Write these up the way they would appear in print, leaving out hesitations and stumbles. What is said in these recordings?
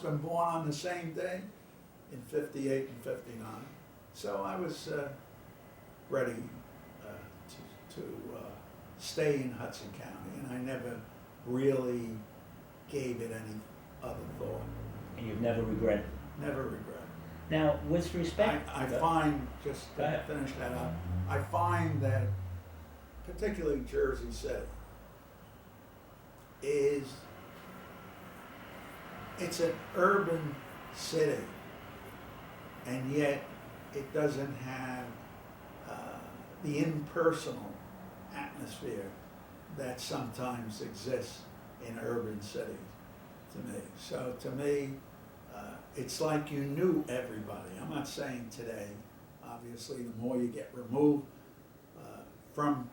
almost been born on the same day in 58 and 59. So I was ready to stay in Hudson County, and I never really gave it any other thought. And you've never regretted? Never regret. Now, with respect... I find, just to finish that up, I find that particularly Jersey City it's an urban city, and yet it doesn't have the impersonal atmosphere that sometimes exists in urban cities to me. So to me, it's like you knew everybody. I'm not saying today, obviously, the more you get removed from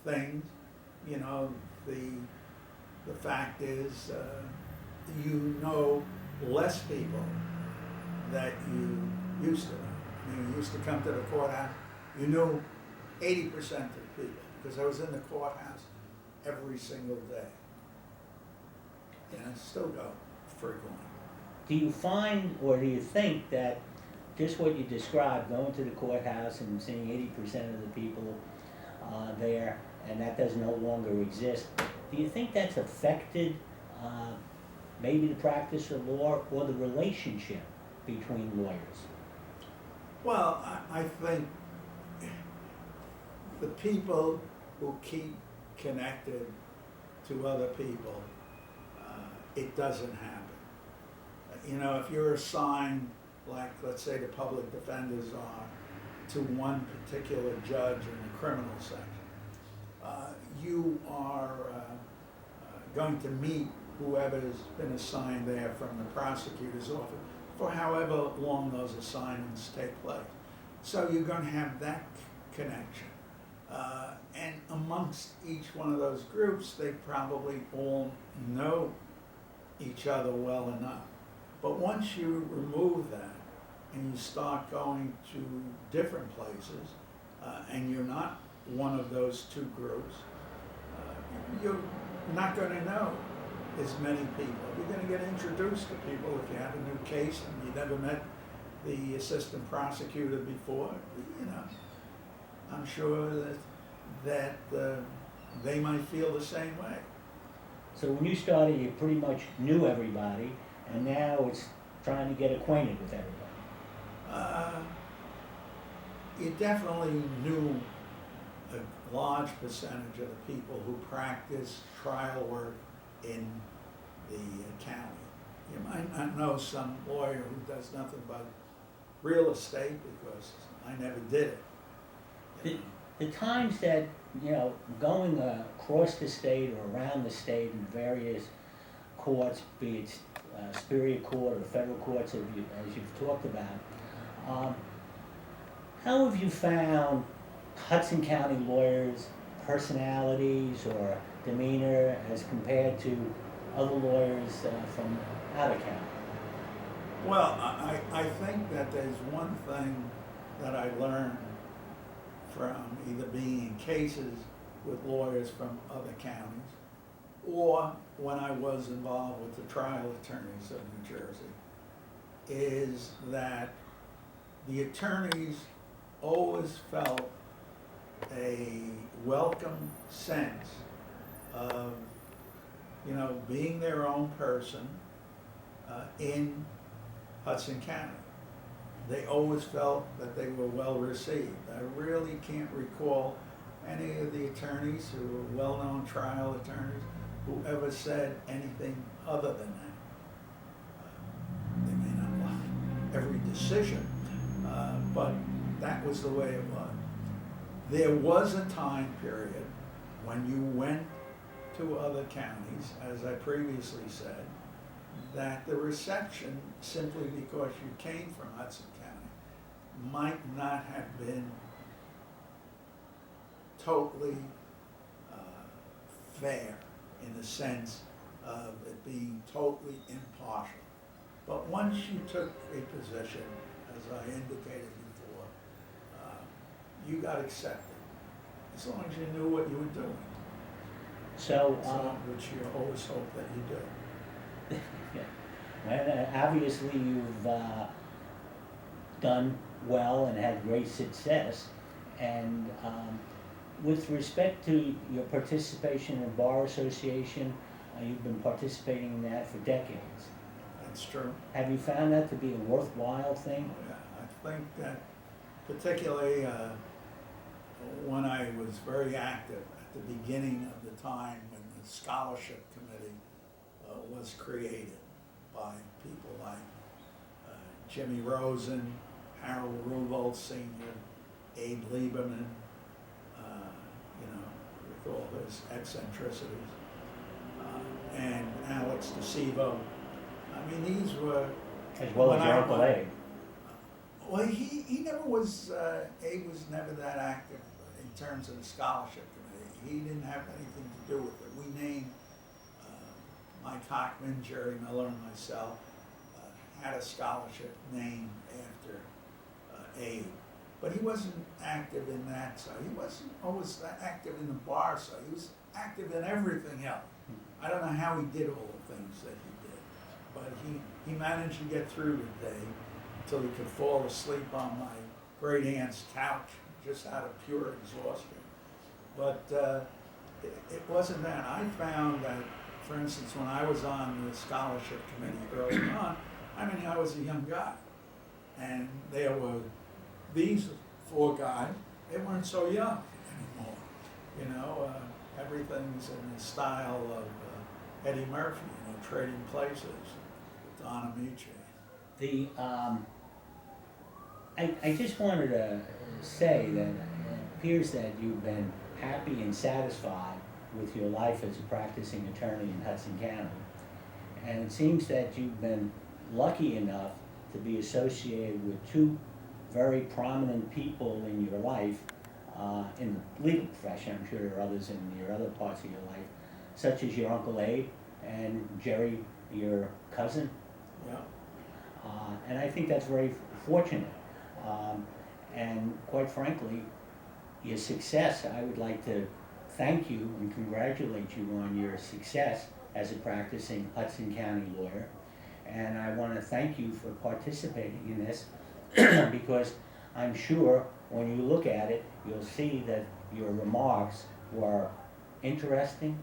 things, you know, the fact is you know less people that you used to know. I mean, you used to come to the courthouse, you knew 80% of the people, because I was in the courthouse every single day. And I still go frequently. Do you find, or do you think that just what you described, going to the courthouse and seeing 80% of the people there, and that does no longer exist, do you think that's affected maybe the practice of law or the relationship between lawyers? Well, I think the people who keep connected to other people, it doesn't happen. You know, if you're assigned, like let's say the public defenders are, to one particular judge in the criminal section, you are going to meet whoever's been assigned there from the prosecutor's office for however long those assignments take place. So you're going to have that connection. And amongst each one of those groups, they probably all know each other well enough. But once you remove that and you start going to different places, and you're not one of those two groups, you're not going to know as many people. You're going to get introduced to people if you have a new case and you never met the assistant prosecutor before. You know, I'm sure that they might feel the same way. So when you started, you pretty much knew everybody, and now it's trying to get acquainted with everybody. You definitely knew a large percentage of the people who practice trial work in the county. You might not know some lawyer who does nothing but real estate, because I never did it. The times that, you know, going across the state or around the state in various courts, be it Superior Court or federal courts, as you've talked about, how have you found Hudson County lawyers' personalities or demeanor as compared to other lawyers from out of county? Well, I think that there's one thing that I learned from either being in cases with lawyers from other counties or when I was involved with the trial attorneys of New Jersey, is that the attorneys always felt a welcome sense of, you know, being their own person in Hudson County. They always felt that they were well received. I really can't recall any of the attorneys who were well-known trial attorneys who ever said anything other than that. They may not like every decision, but that was the way it was. There was a time period when you went to other counties, as I previously said, that the reception, simply because you came from Hudson County, might not have been totally fair in the sense of it being totally impartial. But once you took a position, as I indicated before, you got accepted, as long as you knew what you were doing. So, which you always hope that you do. Yeah. And obviously you've done well and had great success. And with respect to your participation in Bar Association, you've been participating in that for decades. That's true. Have you found that to be a worthwhile thing? Yeah, I think that particularly when I was very active at the beginning of the time when the scholarship committee was created by people like Jimmy Rosen, Harold Ruvold Sr., Abe Lieberman, with all his eccentricities, and Alex DeCivo. I mean, these were... As well as your Uncle Abe. Well, he never was, Abe was never that active in terms of the scholarship committee. He didn't have anything to do with it. We named Mike Hockman, Jerry Miller, and myself had a scholarship named after Abe. But he wasn't active in that side. He wasn't always active in the bar side. He was active in everything else. I don't know how he did all the things that he did, but he managed to get through the day until he could fall asleep on my great aunt's couch just out of pure exhaustion. But it wasn't that. I found that, for instance, when I was on the scholarship committee early on, I was a young guy, and there were these four guys. They weren't so young anymore. Everything's in the style of Eddie Murphy, Trading Places, Don Amici. I just wanted to say that it appears that you've been happy and satisfied with your life as a practicing attorney in Hudson County. And it seems that you've been lucky enough to be associated with two very prominent people in your life, in the legal profession. I'm sure there are others in your other parts of your life, such as your Uncle Abe and Jerry, your cousin. Yeah. And I think that's very fortunate. And quite frankly, your success, I would like to thank you and congratulate you on your success as a practicing Hudson County lawyer. And I want to thank you for participating in this because I'm sure when you look at it, you'll see that your remarks were interesting,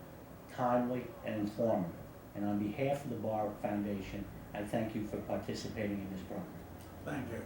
timely, and informative. And on behalf of the Bar Foundation, I thank you for participating in this program. Thank you.